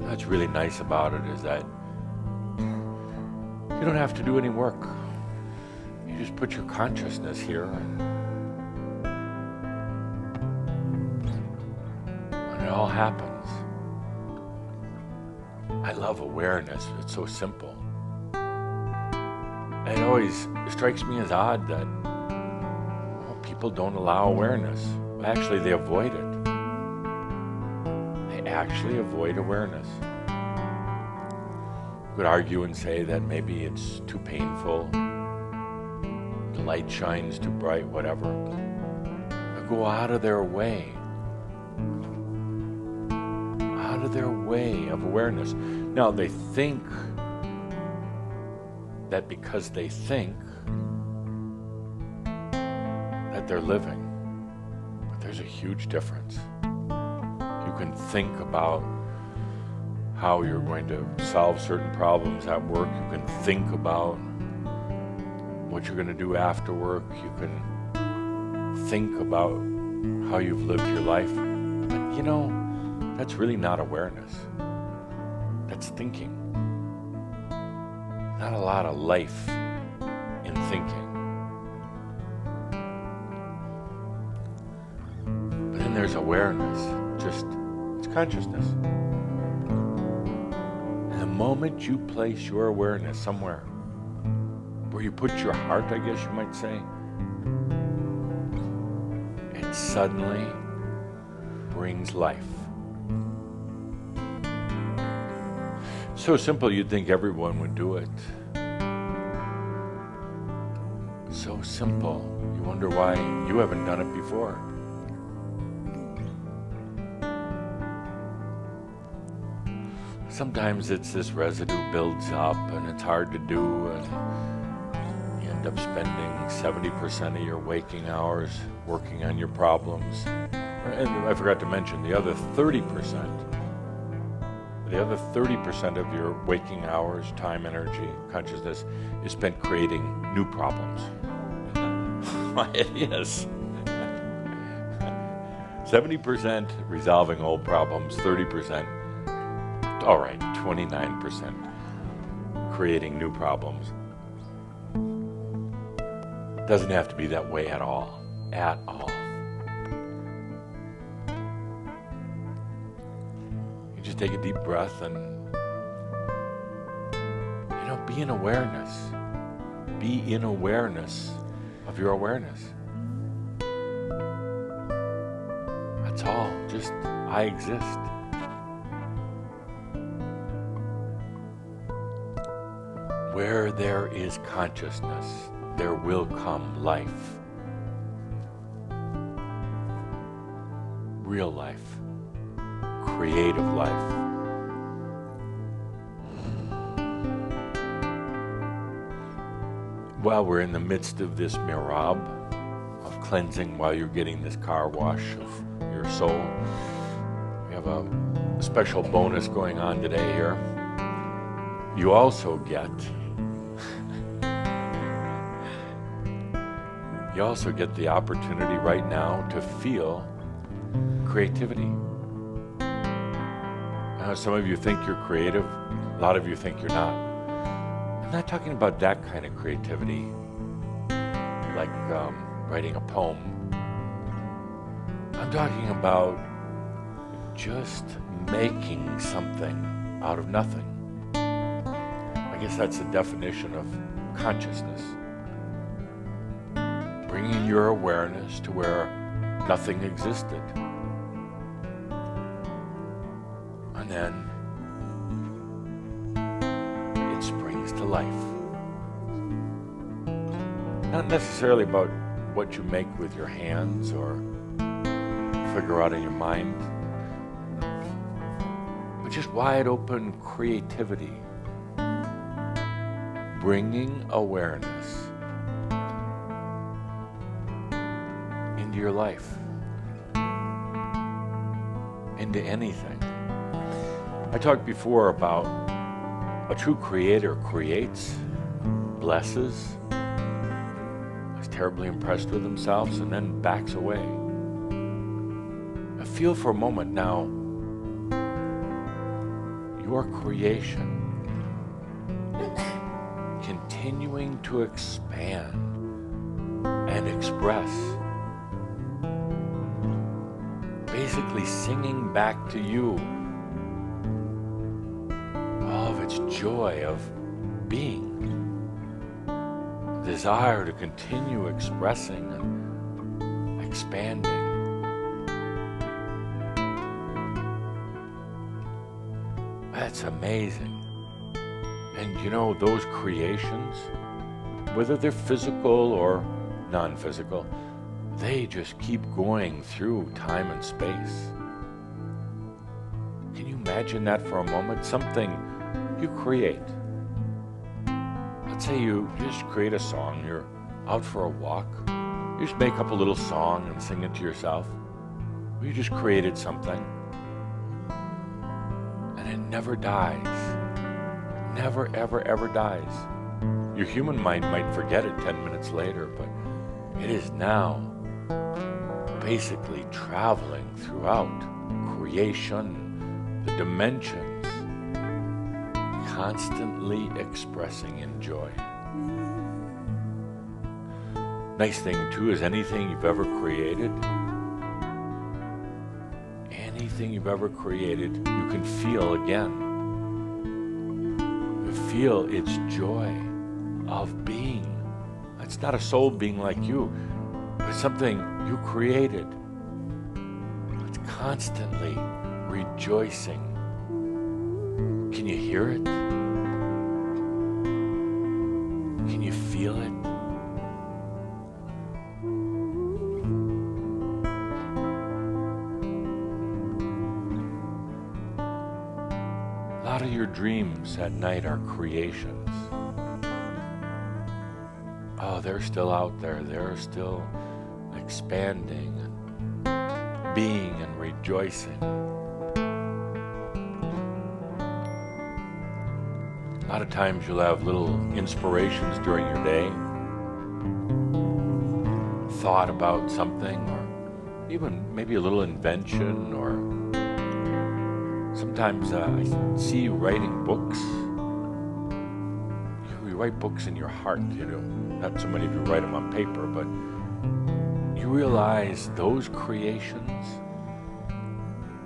What's really nice about it is that you don't have to do any work. You just put your consciousness here, and it all happens. I love awareness. It's so simple. It always strikes me as odd that people don't allow awareness. Actually, they avoid it. They actually avoid awareness. You could argue and say that maybe it's too painful, the light shines too bright, whatever. They go out of their way of awareness. Now, they think that because they think that they're living, but there's a huge difference. You can think about how you're going to solve certain problems at work. You can think about what you're going to do after work. You can think about how you've lived your life. But you know, that's really not awareness. That's thinking. Not a lot of life in thinking. But then there's awareness. It's consciousness. And the moment you place your awareness somewhere where you put your heart, I guess you might say, it suddenly brings life. So simple, you'd think everyone would do it. So simple, you wonder why you haven't done it before. Sometimes it's this residue builds up and it's hard to do, and you end up spending 70% of your waking hours working on your problems. And I forgot to mention the other 30%. The other 30% of your waking hours, time, energy, consciousness is spent creating new problems. It is. 70% resolving old problems, 30%, all right, 29% creating new problems. Doesn't have to be that way at all. At all. You just take a deep breath and, be in awareness. Be in awareness of your awareness. That's all. Just, I exist. Where there is consciousness, there will come life. Real life. Creative life. While we're in the midst of this mirab of cleansing, while you're getting this car wash of your soul, we have a special bonus going on today here. You also get the opportunity right now to feel creativity. Some of you think you're creative, a lot of you think you're not. I'm not talking about that kind of creativity, like writing a poem. I'm talking about just making something out of nothing. I guess that's the definition of consciousness. Bringing your awareness to where nothing existed. And then it springs to life. Not necessarily about what you make with your hands or figure out in your mind, but just wide open creativity. Bringing awareness into your life, into anything. I talked before about a true creator creates, blesses, is terribly impressed with themselves, and then backs away. I feel for a moment now, you your creation continuing to expand and express, basically singing back to you all of its joy of being, desire to continue expressing and expanding. That's amazing. And you know, those creations, whether they're physical or non-physical, they just keep going through time and space. Can you imagine that for a moment? Something you create. Let's say you just create a song, you're out for a walk, you just make up a little song and sing it to yourself. You just created something, and it never dies. Never, ever, ever dies. Your human mind might forget it 10 minutes later, but it is now basically traveling throughout creation, the dimensions, constantly expressing in joy. Nice thing too is anything you've ever created, you can feel again. You feel its joy of being. It's not a soul being like you, but something you created. It's constantly rejoicing. Can you hear it? Can you feel it? A lot of your dreams at night are creations. Oh, they're still out there. They're still expanding and being and rejoicing. A lot of times you'll have little inspirations during your day, thought about something, or even maybe a little invention, or sometimes I see you writing books. You write books in your heart, you know. Not so many of you write them on paper, but you realize those creations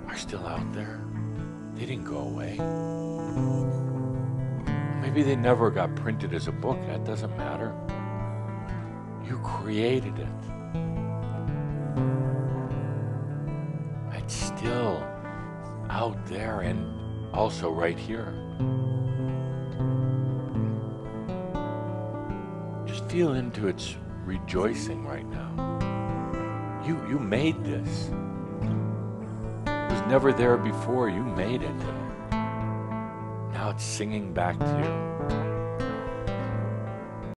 are still out there. They didn't go away. Maybe they never got printed as a book. That doesn't matter. You created it. It's still out there and also right here. Just feel into its rejoicing right now. You made this. It was never there before. You made it. Now it's singing back to you.